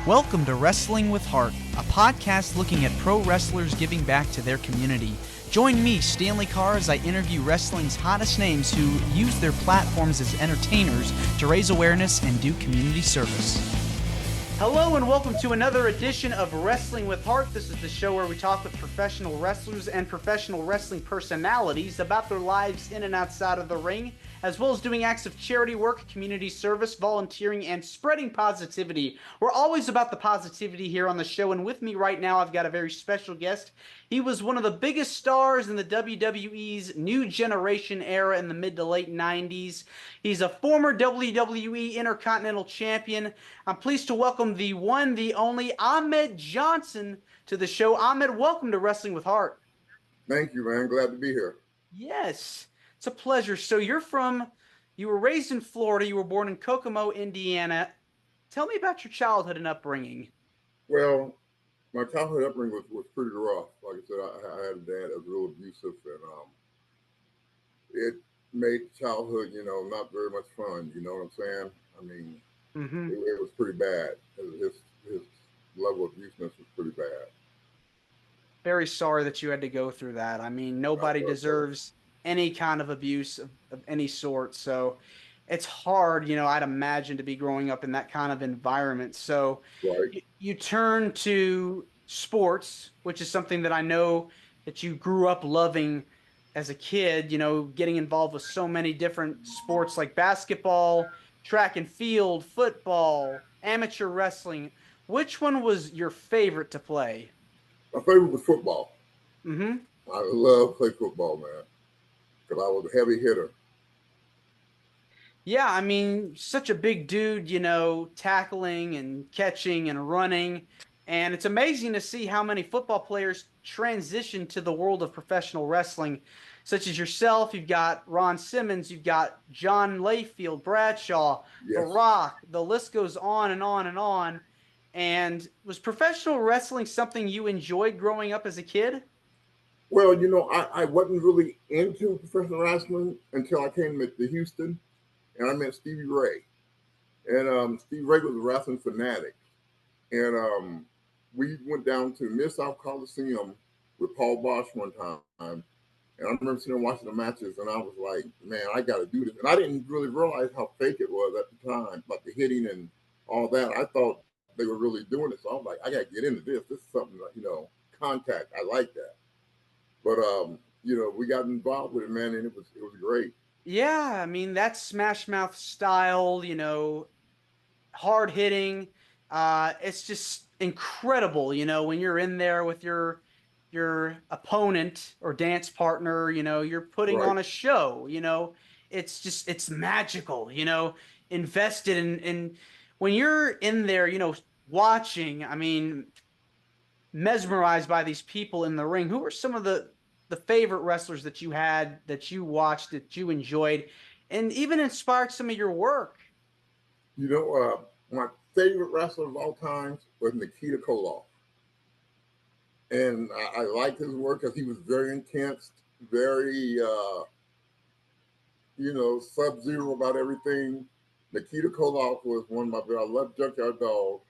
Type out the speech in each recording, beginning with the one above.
Welcome to Wrestling with Heart, a podcast looking at pro wrestlers giving back to their community. Join me, Stanley Carr, as I interview wrestling's hottest names who use their platforms as entertainers to raise awareness and do community service. Hello and welcome to another edition of Wrestling with Heart. This is the show where we talk with professional wrestlers and professional wrestling personalities about their lives in and outside of the ring, as well as doing acts of charity work, community service, volunteering, and spreading positivity. We're always about the positivity here on the show, and with me right now, I've got a very special guest. He was one of the biggest stars in the WWE's New Generation era in the mid to late 90s. He's a former WWE Intercontinental Champion. I'm pleased to welcome the one, the only Ahmed Johnson to the show. Ahmed, welcome to Wrestling with Heart. Thank you, man. Glad to be here. Yes. It's a pleasure. So you were raised in Florida. You were born in Kokomo, Indiana. Tell me about your childhood and upbringing. Well, my childhood upbringing was pretty rough. Like I said, I had a dad that was real abusive, and it made childhood, not very much fun. You know what I'm saying? I mean, it was pretty bad. His level of abuseness was pretty bad. Very sorry that you had to go through that. I mean, nobody deserves any kind of abuse of any sort. So it's hard, I'd imagine, to be growing up in that kind of environment. So right. you turn to sports, which is something that I know that you grew up loving as a kid, getting involved with so many different sports like basketball, track and field, football, amateur wrestling. Which one was your favorite to play? My favorite was football. Mm-hmm. I love play football, man, because I was a heavy hitter. Yeah, I mean, such a big dude, tackling and catching and running. And it's amazing to see how many football players transition to the world of professional wrestling, such as yourself. You've got Ron Simmons, you've got John Layfield, Bradshaw, The Yes. Rock. The list goes on and on and on. And was professional wrestling something you enjoyed growing up as a kid? Well, I wasn't really into professional wrestling until I came to Houston, and I met Stevie Ray. And Stevie Ray was a wrestling fanatic. And we went down to Mid-South Coliseum with Paul Bosch one time. And I remember sitting and watching the matches, and I was like, man, I got to do this. And I didn't really realize how fake it was at the time, like the hitting and all that. I thought they were really doing it. So I was like, I got to get into this. This is something like, contact. I like that. But, we got involved with it, man, and it was great. Yeah, I mean, that Smash Mouth style, hard hitting. It's just incredible, when you're in there with your opponent or dance partner, you're putting Right. on a show, it's magical, invested in when you're in there, watching, I mean, mesmerized by these people in the ring. Who are some of the favorite wrestlers that you had, that you watched, that you enjoyed, and even inspired some of your work? My favorite wrestler of all time was Nikita Koloff. And I liked his work because he was very intense, very, sub-zero about everything. Nikita Koloff was one of my favorite. I love Junkyard Dog.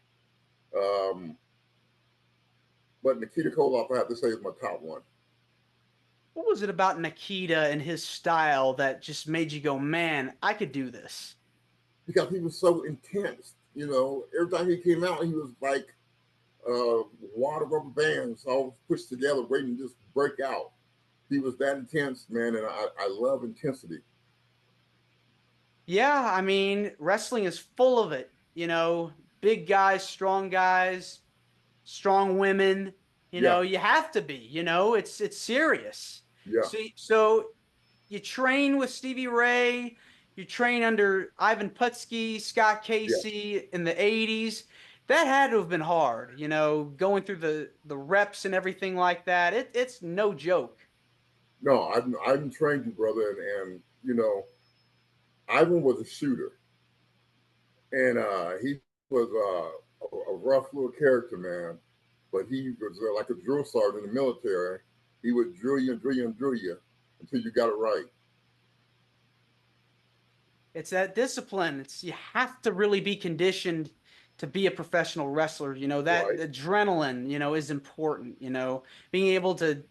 But Nikita Koloff, I have to say, is my top one. What was it about Nikita and his style that just made you go, man, I could do this? Because he was so intense. Every time he came out, he was like water rubber bands all pushed together, waiting to just break out. He was that intense, man, and I love intensity. Yeah, I mean, wrestling is full of it. Big guys, strong women. Yeah. You have to be. It's serious. Yeah. So you train with Stevie Ray. You train under Ivan Putski, Scott Casey in the 80s. That had to have been hard, going through the reps and everything like that. It's no joke. No, I've trained you, brother, and Ivan was a shooter, and he was a rough little character, man. But he was like a drill sergeant in the military. He would drill you and drill you and drill you until you got it right. It's that discipline. You have to really be conditioned to be a professional wrestler. You know, that Right. adrenaline, you know, is important, you know, being able to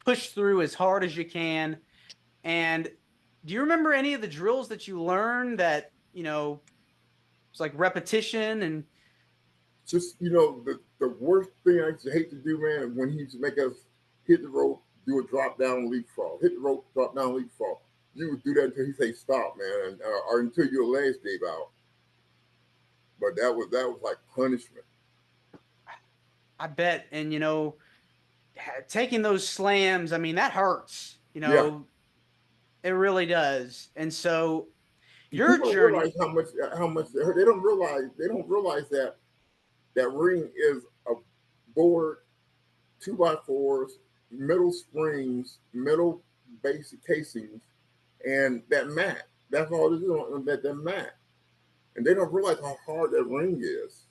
push through as hard as you can. And do you remember any of the drills that you learned that, you know, it's like repetition and Just the worst thing I used to hate to do, man, when he used to make us hit the rope, do a drop down leapfrog, hit the rope, drop down leapfrog. You would do that until he say stop, man, or until your legs gave out. But that was like punishment. I bet, and you know, taking those slams, I mean, that hurts, you Yeah, know, it really does. And so your people don't realize journey, how much they hurt. They don't realize that that ring is a board, 2x4s, metal springs, metal basic casings, and that mat. That's all it is on that mat. And they don't realize how hard that ring is.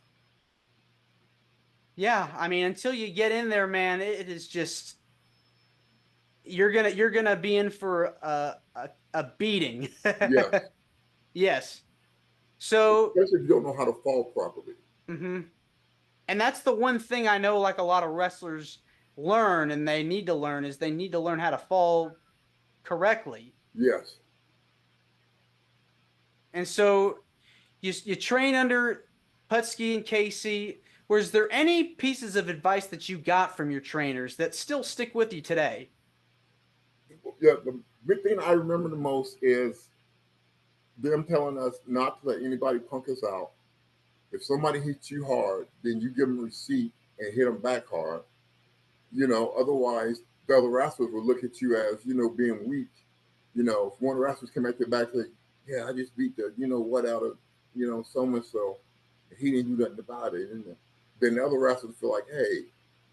yeah, I mean, until you get in there, man, it is just you're gonna be in for a beating. Yes, Yes. So, especially if you don't know how to fall properly. mhm. And that's the one thing I know, like a lot of wrestlers learn, and they need to learn is they need to learn how to fall correctly. Yes. And so you train under Putski and Casey. Was there any pieces of advice that you got from your trainers that still stick with you today? Yeah, the big thing I remember the most is them telling us not to let anybody punk us out. If somebody hits you hard, then you give them a receipt and hit them back hard. Otherwise the other wrestlers will look at you as, being weak. If one of the wrestlers come at their back and say, yeah, I just beat the, what out of, so and so. He didn't do nothing about it. And then the other wrestlers feel like, hey,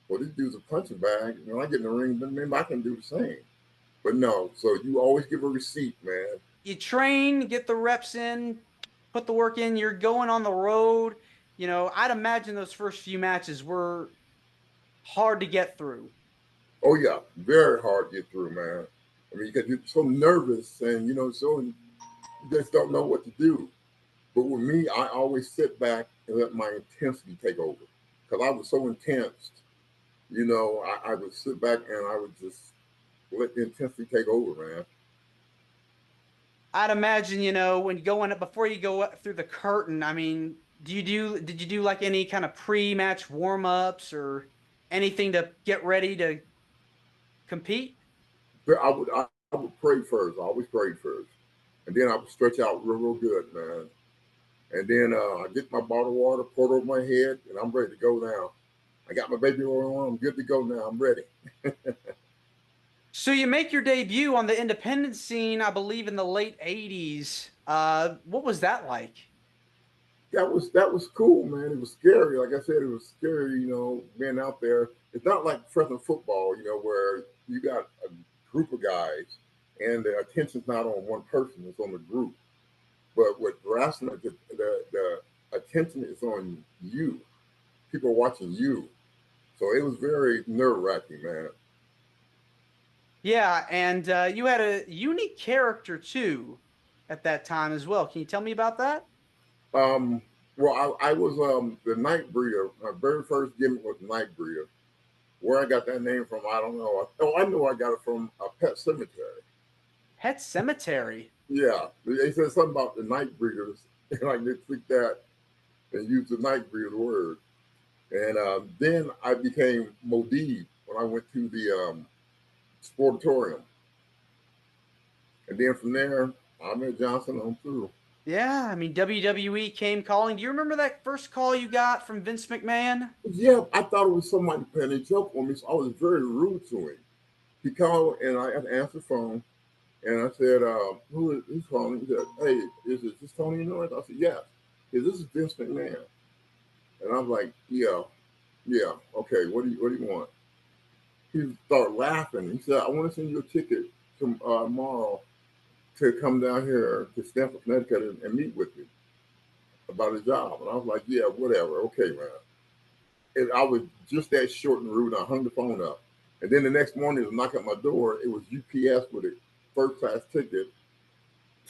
well, this dude's a punching bag. When I get in the ring, then maybe I can do the same. But no, so you always give a receipt, man. You train, get the reps in, put the work in, you're going on the road. You know, I'd imagine those first few matches were hard to get through. Oh yeah, very hard to get through, man. I mean, because you're so nervous and so you just don't know what to do. But with me, I always sit back and let my intensity take over because I was so intense. I would sit back and I would just let the intensity take over, man. I'd imagine, you know, when going up before you go up through the curtain, I mean, did you do like any kind of pre-match warm-ups or anything to get ready to compete? But I would pray first. I always prayed first, and then I would stretch out real good, man. And then I get my bottle of water, pour it over my head, and I'm ready to go now. I got my baby oil on. I'm good to go now. I'm ready. So you make your debut on the independent scene, I believe in the late 80s. What was that like? That was cool, man. It was scary. Like I said, it was scary. Being out there. It's not like professional football, where you got a group of guys and the attention's not on one person; it's on the group. But with wrestling, the attention is on you. People are watching you, so it was very nerve wracking, man. Yeah, and you had a unique character too at that time as well. Can you tell me about that? Um, well, I was the night breeder. My very first gimmick was night breeder. Where I got that name from, I don't know. Oh, I know I got it from a pet cemetery. Pet Cemetery. Yeah, they said something about the night breeders, and I just took that and used the night breeder word. And then I became Modib when I went to the sportatorium. And then from there, Ahmed Johnson on through. Yeah, I mean WWE came calling. Do you remember that first call you got from Vince McMahon? Yeah, I thought it was somebody playing a joke on me, so I was very rude to him. He called, and I answered the phone, and I said, who's calling? He said, hey, is this Tony Norris? I said, yes. This is Vince McMahon. And I'm like, yeah, yeah, okay, what do you want? He started laughing. He said, I want to send you a ticket tomorrow to come down here to Stamford, Connecticut and meet with you about a job. And I was like, yeah, whatever. Okay, man. And I was just that short and rude. I hung the phone up. And then the next morning, it was knock at my door. It was UPS with a first class ticket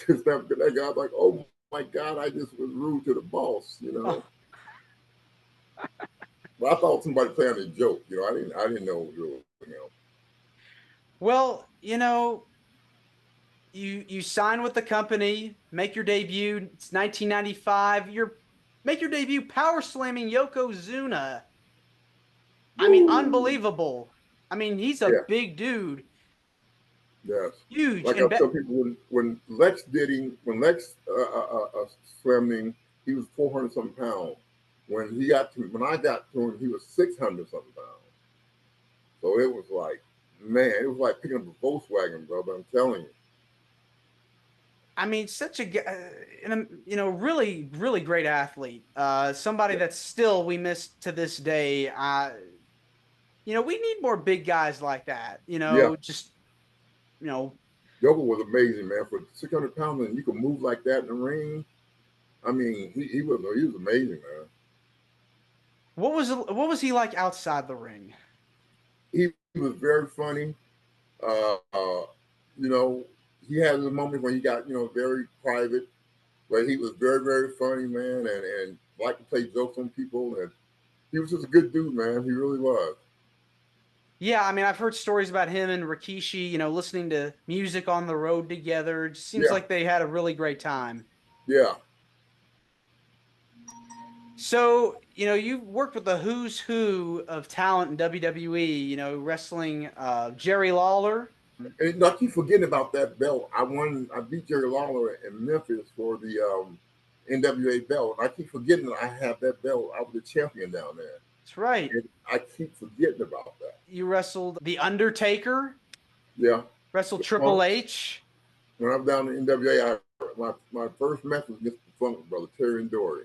to Stamford, Connecticut. I was like, oh my God, I just was rude to the boss. Oh, But I thought somebody playing a joke. I didn't know it was real. Well, you sign with the company, make your debut. It's 1995. You're make your debut power slamming Yokozuna. I mean, Woo! unbelievable. I mean, he's a Yeah, big dude, yes. huge, Like I and tell people, when Lex slammed him, he was 400 something pounds. When I got to him, he was 600 something pounds. So it was like, man, it was like picking up a Volkswagen, brother. I'm telling you. I mean, such really, really great athlete. Somebody Yeah, that still we miss to this day. We need more big guys like that. yeah. Just you know, Yoga was amazing, man. For 600 pounds and you can move like that in the ring. I mean, he was amazing, man. what was he like outside the ring? He was very funny. Uh, uh, you know, he had a moment when he got very private, where he was very very funny, man, and liked to play jokes on people, and he was just a good dude, man. He really was. Yeah, I mean, I've heard stories about him and Rikishi. Listening to music on the road together. It just seems Yeah, like they had a really great time. yeah, So, you've worked with the who's who of talent in WWE, wrestling Jerry Lawler. and I keep forgetting about that belt. I beat Jerry Lawler in Memphis for the NWA belt. I keep forgetting that I have that belt. I was the champion down there, That's right. and I keep forgetting about that. You wrestled The Undertaker, Yeah. wrestled The Triple Funk. H. When I was down in NWA, my first match was against the Funk brother, Terry and Dory.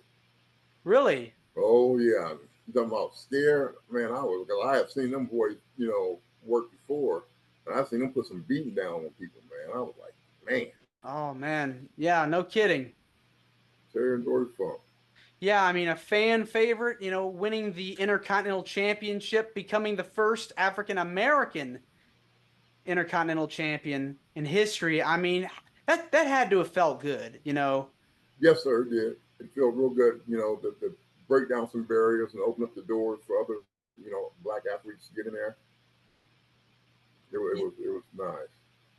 Really? Oh yeah. You talking about scare? Man, because I have seen them boys, work before. And I've seen them put some beating down on people, man. I was like, man, Oh, man. Yeah, no kidding. Terry and Dory Funk. Yeah, I mean, a fan favorite, winning the Intercontinental Championship, becoming the first African American Intercontinental Champion in history. I mean, that had to have felt good. Yes, sir, it did. It felt real good, to break down some barriers and open up the doors for other, black athletes to get in there. It was nice.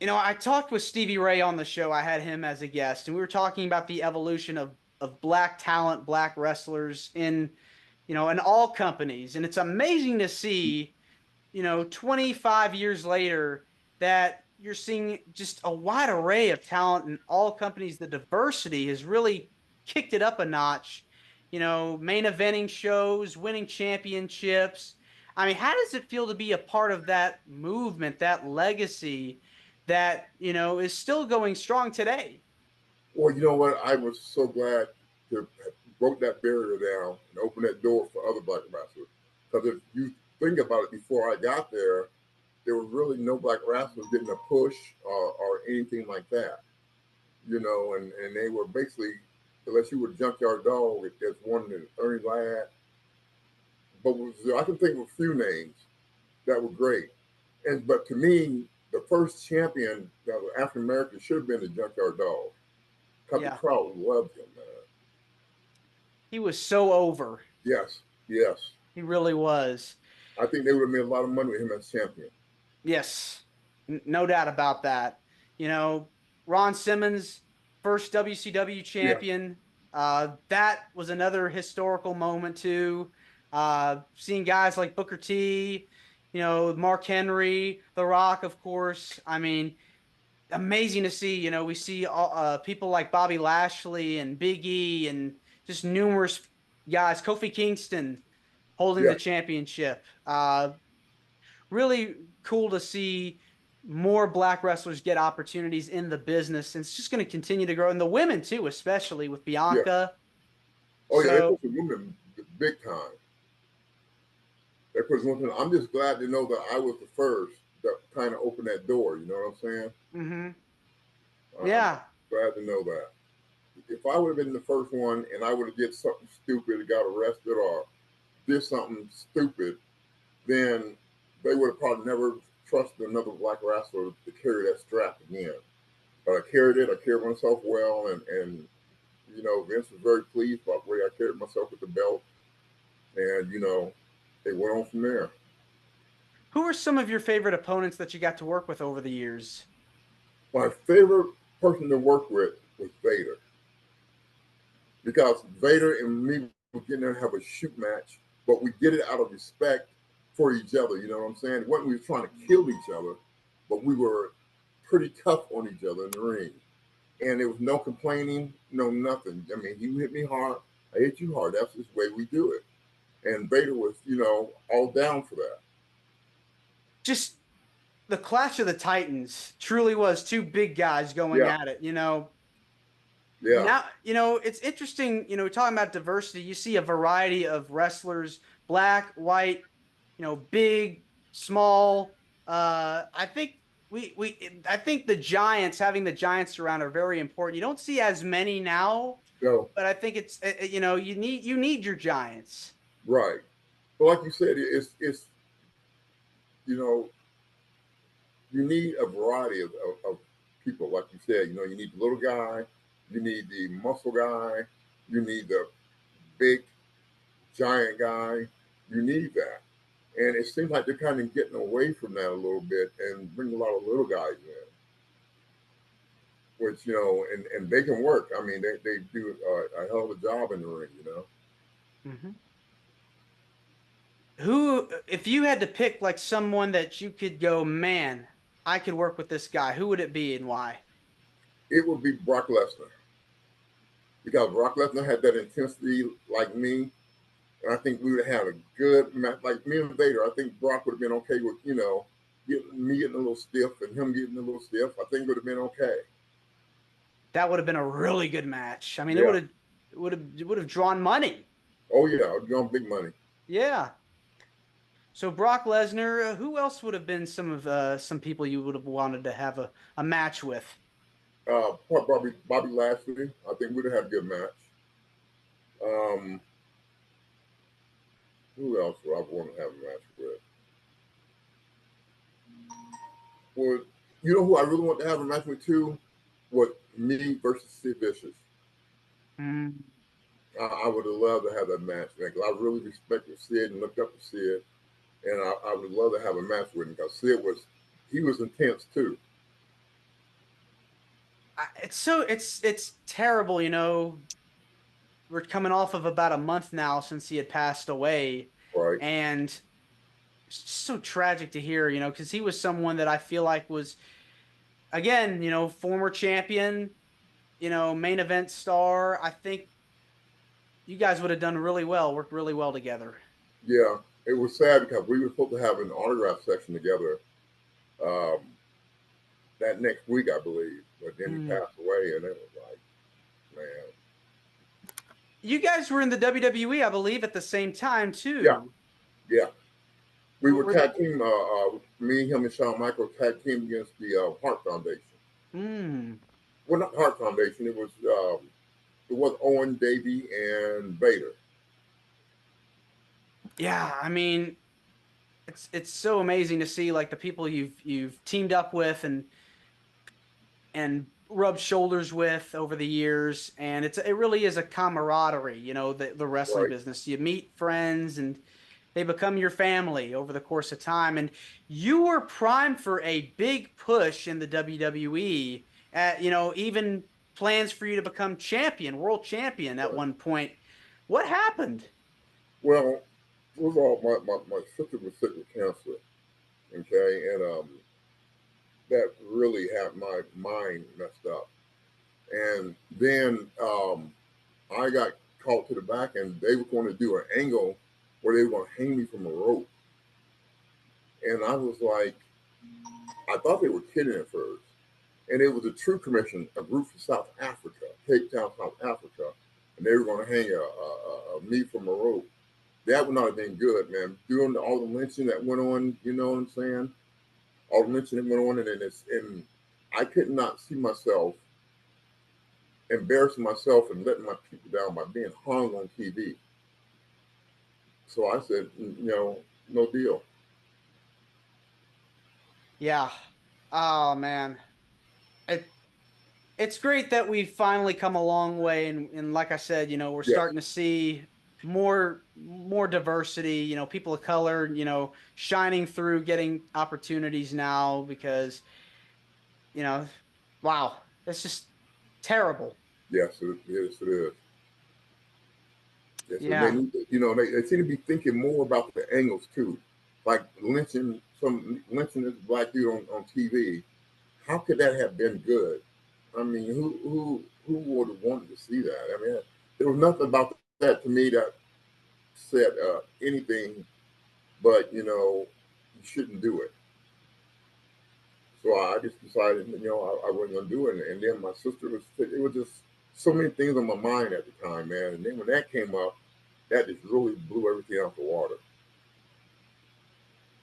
I talked with Stevie Ray on the show. I had him as a guest, and we were talking about the evolution of black talent, black wrestlers in all companies. And it's amazing to see, 25 years later that you're seeing just a wide array of talent in all companies. The diversity has really kicked it up a notch. Main eventing shows, winning championships. I mean, how does it feel to be a part of that movement, that legacy that, is still going strong today? Well, you know what? I was so glad to have broke that barrier down and open that door for other black wrestlers. Because if you think about it, before I got there was really no black wrestlers getting a push or anything like that. And they were basically, unless you were Junkyard Dog, there's one in Ernie Ladd. I can think of a few names that were great. But to me, the first champion that was African American should have been the Junkyard Dog. Because the Yeah, crowd loved him, man. he was so over. Yes, yes. He really was. I think they would have made a lot of money with him as champion. Yes, no doubt about that. Ron Simmons, first WCW Yeah, champion. That was another historical moment too. Seeing guys like Booker T, Mark Henry, The Rock, of course. I mean, amazing to see. We see people like Bobby Lashley and Big E and just numerous guys. Kofi Kingston holding the yeah, championship. Really cool to see more black wrestlers get opportunities in the business, and it's just going to continue to grow. And the women too, especially with yeah. Bianca. Oh yeah, they So put the women big time. They put women. I'm just glad to know that I was the first that kind of opened that door. You know what I'm saying? mhm. I'm Yeah, glad to know that. If I would have been the first one and I would have did something stupid, got arrested, or did something stupid, then they would have probably never trusted another black wrestler to carry that strap again. But I carried it. I carried myself well, and Vince was very pleased about the way I carried myself with the belt. And It went on from there. Who are some of your favorite opponents that you got to work with over the years? My favorite person to work with was Vader because Vader and me would get there and have a shoot match, but we did it out of respect for each other. You know what I'm saying? It wasn't we were trying to kill each other, but we were pretty tough on each other in the ring. And there was no complaining, no nothing. I mean, you hit me hard, I hit you hard. That's just the way we do it. And Vader was, all down for that. Just the Clash of the Titans truly was two big guys going Yeah, at it. yeah, Now, it's interesting, talking about diversity, you see a variety of wrestlers, black, white, big, small. I think I think the Giants, having the Giants around are very important. You don't see as many now, no, but I think it's, you need your Giants. right. But like you said, it's you know, you need a variety of people. Like you said, you need the little guy, you need the muscle guy, you need the big giant guy. You need that. And it seems like they're kind of getting away from that a little bit and bring a lot of little guys in, which, and they can work. I mean, they do a hell of a job in the ring. Hmm. Who, if you had to pick like someone that you could go, man, I could work with this guy, who would it be and why? It would be Brock Lesnar because Brock Lesnar had that intensity like me. And I think we would have had a good match. Like me and Vader, I think Brock would have been okay with, me getting a little stiff and him getting a little stiff. I think it would have been okay. That would have been a really good match. I mean, Yeah. it would have drawn money. Oh, yeah. I'd be on big money. Yeah. So Brock Lesnar, who else would have been some people you would have wanted to have a match with? Probably Bobby Lashley. I think we'd have had a good match. Um, who else would I want to have a match with? Well, you know who I really want to have a match with too? What me versus Sid Vicious. Mm. I would have loved to have that match, man. Because I really respected Sid and looked up to Sid, and I would love to have a match with him because he was intense too. It's terrible, We're coming off of about a month now since he had passed away, Right? and it's just so tragic to hear, because he was someone that I feel like was, again, former champion, main event star. I think you guys would have done really well, worked really well together. Yeah. It was sad because we were supposed to have an autograph section together um, that next week, I believe, but then he Mm. passed away, and it was like, man. You guys were in the WWE, I believe, at the same time Yeah, too. yeah. We were Were tag team. Me, him, and Shawn Michaels tag team against the Heart Foundation. mm. Well, not Heart Foundation. It was Owen, Davey, and Vader. Yeah, I mean, it's so amazing to see like the people you've teamed up with and rubbed shoulders with over the years, and it really is a camaraderie, the wrestling Right. business. You meet friends and they become your family over the course of time, and you were primed for a big push in the WWE. At even plans for you to become champion, world champion at Right. one point. What happened? Well, first of all, my sister was sick with cancer. Okay, and that really had my mind messed up. And then I got called to the back, and they were going to do an angle where they were going to hang me from a rope. And I was like, I thought they were kidding at first. And it was a True Commission, a group from South Africa, Cape Town, South Africa, and they were going to hang a me from a rope. That would not have been good, man. Doing all the lynching that went on, you know what I'm saying? All the lynching that went on, and I could not see myself embarrassing myself and letting my people down by being hung on TV. So I said, no deal. Yeah. Oh man. It it's great that we've finally come a long way, and like I said, we're Yes, starting to see more diversity, people of color, shining through, getting opportunities now because, you know, wow, it's just terrible. Yes, it is. Yes, and they Yeah. need to, they seem to be thinking more about the angles too, like lynching this black dude on TV. How could that have been good? I mean, who would have wanted to see that? I mean, there was nothing about that to me that said anything, but you shouldn't do it. So I just decided, I wasn't gonna do it. And then my sister was, it was just so many things on my mind at the time, man. And then when that came up, that just really blew everything out the water.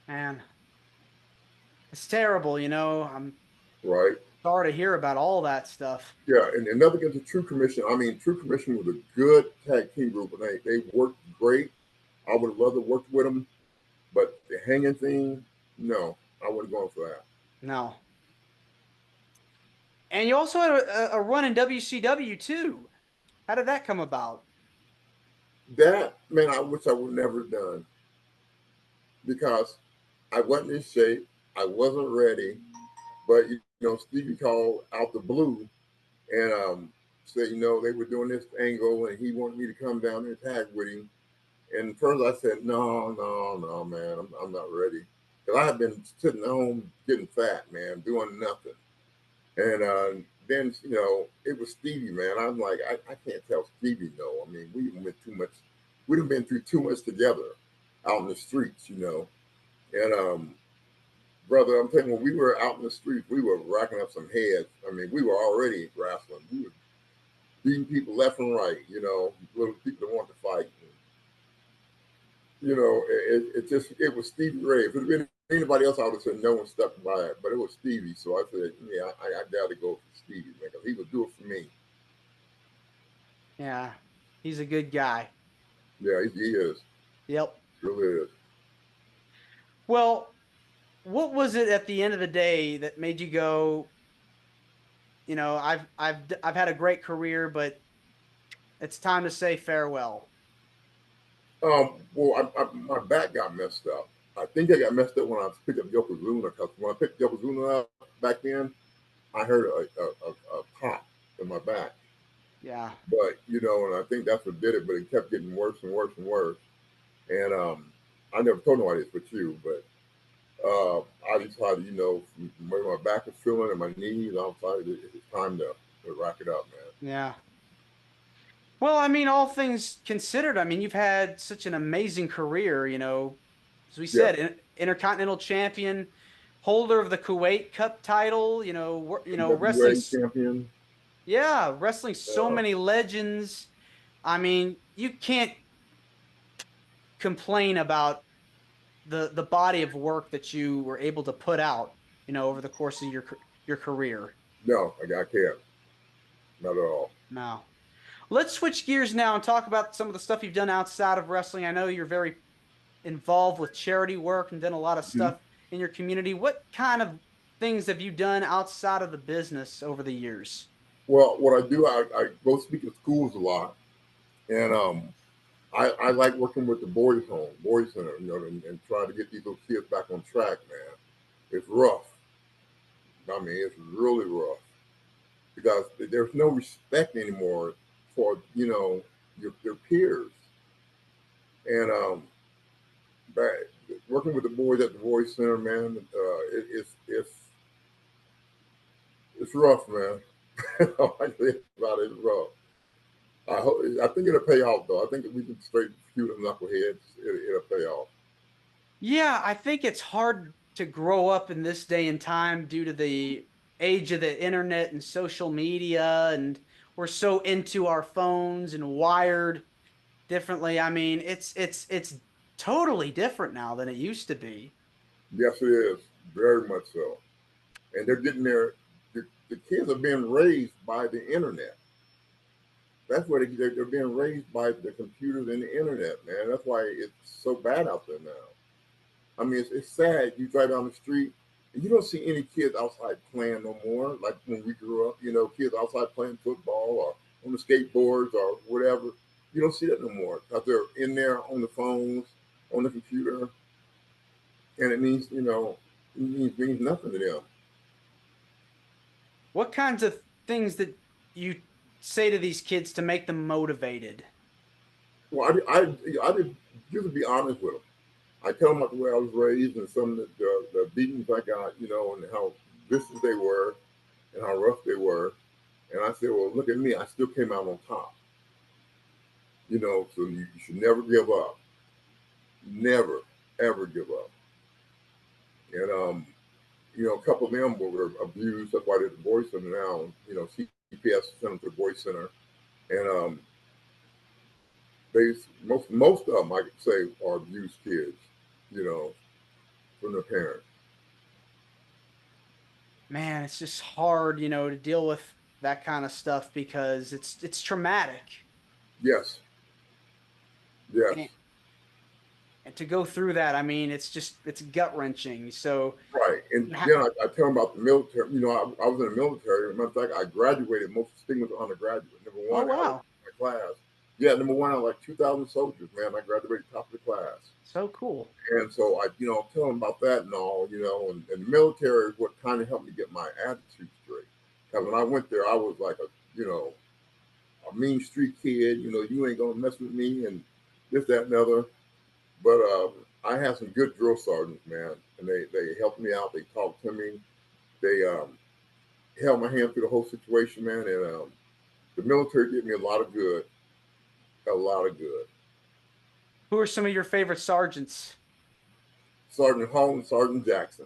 Man, it's terrible, I'm Right? sorry to hear about all that stuff. Yeah, and nothing against the True Commission. I mean, True Commission was a good tag team group, and they worked great. I would have loved to work with them, but the hanging thing, no, I wouldn't go for that. No. And you also had a run in WCW too. How did that come about? That, man, I wish I would never done because I wasn't in shape. I wasn't ready. But Stevie called out the blue and said, they were doing this angle, and he wanted me to come down there and tag with him. And at first I said, no, no, no, man, I'm not ready. Because I had been sitting at home getting fat, man, doing nothing. And then, it was Stevie, man. I'm like, I can't tell Stevie no. I mean, we've been through too much together out in the streets. And brother, I'm telling you, when we were out in the streets, we were racking up some heads. I mean, we were already wrestling. We were beating people left and right, little people that want to fight. It was Stevie Ray. If it had been anybody else, I would have said no and stuck by it. But it was Stevie, so I said, yeah, I got to go for Stevie, man, because he would do it for me. Yeah. He's a good guy. Yeah, he is. Yep. He really is. Well, what was it at the end of the day that made you go, I've had a great career, but it's time to say farewell. Well, my back got messed up. I think I got messed up when I picked up Yokozuna, because when I picked Yokozuna up back then, I heard a pop in my back. Yeah. But and I think that's what did it. But it kept getting worse and worse and worse. And I never told nobody this but you. But I decided, when my back was feeling and my knees, I decided it's time to rack it up, man. Yeah. Well, I mean, all things considered, I mean, you've had such an amazing career, as we Yeah, said, Intercontinental champion, holder of the Kuwait Cup title, wrestling, NWA champion. yeah, wrestling so Uh, many legends. I mean, you can't complain about the body of work that you were able to put out, over the course of your career. no, I can't. Not at all. No. Let's switch gears now and talk about some of the stuff you've done outside of wrestling. I know you're very involved with charity work and done a lot of Mhm. stuff in your community. What kind of things have you done outside of the business over the years? Well, what I do, I go speak at schools a lot, and I like working with the boys center, and trying to get these little kids back on track, man. It's rough. I mean, it's really rough because there's no respect anymore for your peers, and but working with the boys at the boys center, man, it's rough, man. I think about it, it's rough. I think it'll pay off though. I think if we can straighten a few of the knuckleheads, it'll pay off. Yeah, I think it's hard to grow up in this day and time due to the age of the internet and social media, and we're so into our phones and wired differently. I mean, it's totally different now than it used to be. Yes, it is very much so. And they're getting their the kids are being raised by the internet. That's where they're being raised by the computers and the internet, man. That's why it's so bad out there now. I mean, it's sad. You drive down the street and you don't see any kids outside playing no more. Like when we grew up, kids outside playing football or on the skateboards or whatever. You don't see that no more because they're in there on the phones, on the computer, and it means means nothing to them. What kinds of things that you say to these kids to make them motivated? Well, I did just to be honest with them. I tell them about the way I was raised and some of the beatings I got, and how vicious they were and how rough they were. And I said, well, look at me. I still came out on top. So you should never give up. Never, ever give up. And, a couple of them were abused. That's why there's a boys center now. CPS sent them to the boys center. And they most of them, I could say, are abused kids, from their parents. Man, it's just hard, to deal with that kind of stuff because it's traumatic. Yes, yes. And to go through that, I mean, it's gut wrenching. So, Right. And then I tell them about the military. I was in the military. As a matter of fact, I graduated most distinguished undergraduate. Number one oh out of wow, my class. Yeah, number one out of like 2,000 soldiers, man. I graduated top of the class. so cool. And so I tell them about that and all, and the military is what kind of helped me get my attitude straight. Because when I went there, I was like a mean street kid. You ain't gonna mess with me and this, that, and other. But I had some good drill sergeants, man, and they helped me out. They talked to me. They held my hand through the whole situation, man. And the military did me a lot of good, a lot of good. Who are some of your favorite sergeants? Sergeant Hall and Sergeant Jackson.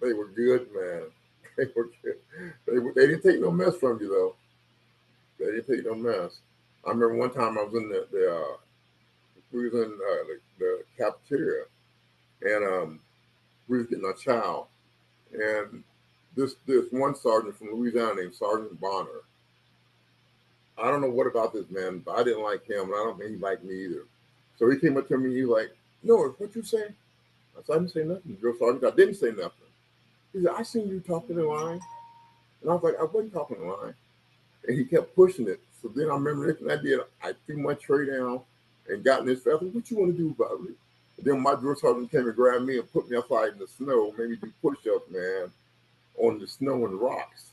They were good, man. They were good. They didn't take no mess from you, though. They didn't take no mess. I remember one time I was in we was in the cafeteria, and we was getting a chow, and this one sergeant from Louisiana named Sergeant Bonner. I don't know what about this man, but I didn't like him, and I don't think he liked me either. So he came up to me, he was like, "Norris, what you say?" I said, "I didn't say nothing, drill sergeant. I didn't say nothing." He said, "I seen you talking in line," and I was like, "I wasn't talking in line," and he kept pushing it. So then I remember this, and I threw my tray down and got in his face. What you want to do about it? And then my drill sergeant came and grabbed me and put me outside in the snow, made me do push-ups, man, on the snow and rocks.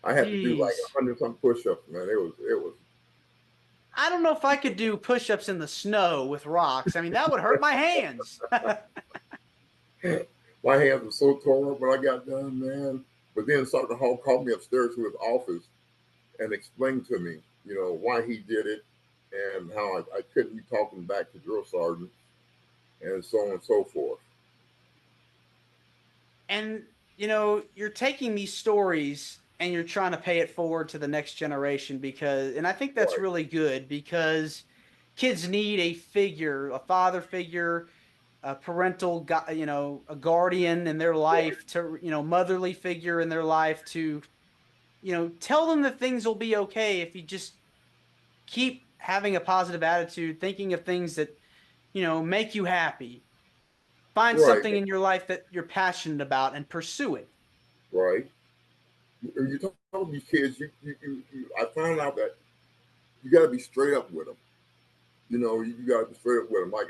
I had to do like Jeez. 100 some push-ups, man. It was. I don't know if I could do push-ups in the snow with rocks. I mean, that would hurt my hands. My hands were so tore up when I got done, man. But then Sergeant Hall called me upstairs to his office and explained to me, why he did it and how I couldn't be talking back to drill sergeants and so on and so forth. And you're taking these stories and you're trying to pay it forward to the next generation and I think that's Right, really good because kids need a figure, a father figure, a parental, a guardian in their right, life to, motherly figure in their life to, tell them that things will be okay if you just keep having a positive attitude, thinking of things that, make you happy. Find right, something in your life that you're passionate about and pursue it. right. You talk to these kids, I found out that you got to be straight up with them. You got to be straight up with them. Like,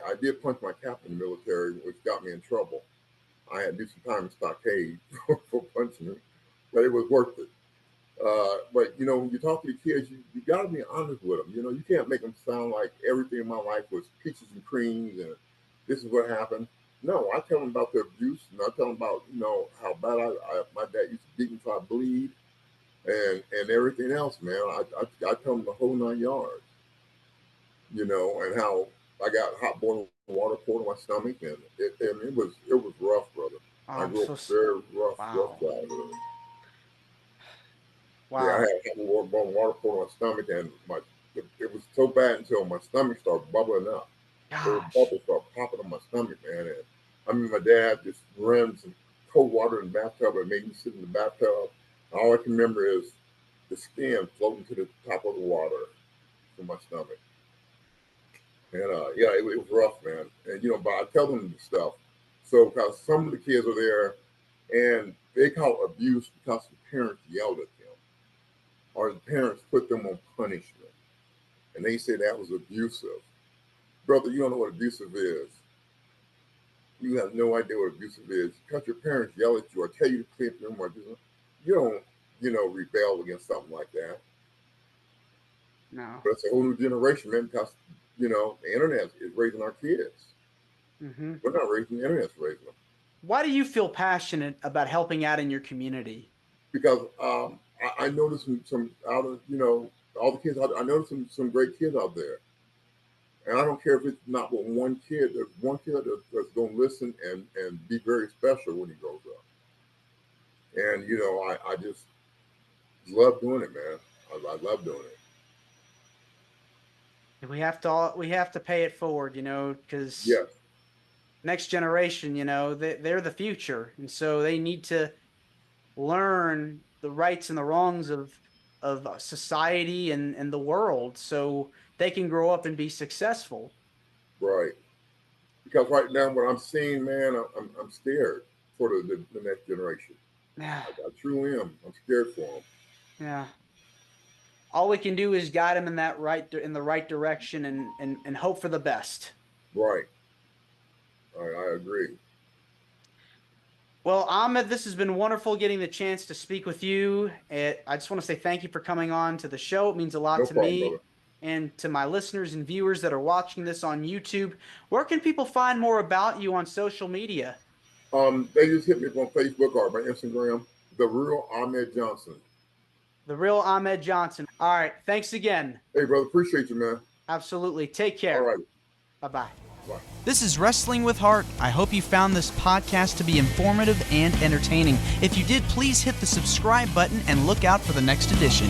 I did punch my captain in the military, which got me in trouble. I had to do some time in stockade for punching him, but it was worth it. But when you talk to the kids, you got to be honest with them. You can't make them sound like everything in my life was peaches and creams and this is what happened. No, I tell them about the abuse, and I tell them about how bad my dad used to beat me till I bleed, and everything else, man. I tell them the whole 9 yards, and how I got hot boiling water poured on my stomach, and it was rough, brother. Oh, I I'm grew up so very rough wow. childhood. Yeah, I Wow. had warm water poured on my stomach, and it was so bad until my stomach started bubbling up. Little Gosh. bubbles started popping on my stomach, man. And I mean, my dad just ran some cold water in the bathtub and made me sit in the bathtub. All I can remember is the skin floating to the top of the water from my stomach. And yeah, it was rough, man. And but I tell them the stuff. So because some of the kids are there, and they call it abuse because the parents yelled at them or the parents put them on punishment. and they said that was abusive. Brother, you don't know what abusive is. You have no idea what abusive is. Because your parents yell at you or tell you to clean up your room or do something, you don't, rebel against something like that. No. But it's a whole new generation, man, because, the internet is raising our kids. Mm-hmm. We're not raising the internet's raising them. Why do you feel passionate about helping out in your community? Because I noticed some out of, all the kids, I noticed some great kids out there. And I don't care if it's not but one kid. There's one kid that's going to listen and be very special when he grows up. And, I just love doing it, man. I love doing it. We have to pay it forward, because Yes. next generation, they're the future. And so they need to learn the rights and the wrongs of society and the world so they can grow up and be successful. Right. Because right now, what I'm seeing, man, I'm scared for the next generation. Yeah. I truly am. I'm scared for them. Yeah. All we can do is guide them in the right direction and hope for the best. Right. I agree. Well, Ahmed, this has been wonderful getting the chance to speak with you. I just want to say thank you for coming on to the show. It means a lot No to problem, me brother. and to my listeners and viewers that are watching this on YouTube. Where can people find more about you on social media? They just hit me up on Facebook or my Instagram, The Real Ahmed Johnson. The Real Ahmed Johnson. All right. Thanks again. Hey, brother. Appreciate you, man. Absolutely. Take care. All right. Bye-bye. Bye. This is Wrestling with Heart. I hope you found this podcast to be informative and entertaining. If you did, please hit the subscribe button and look out for the next edition.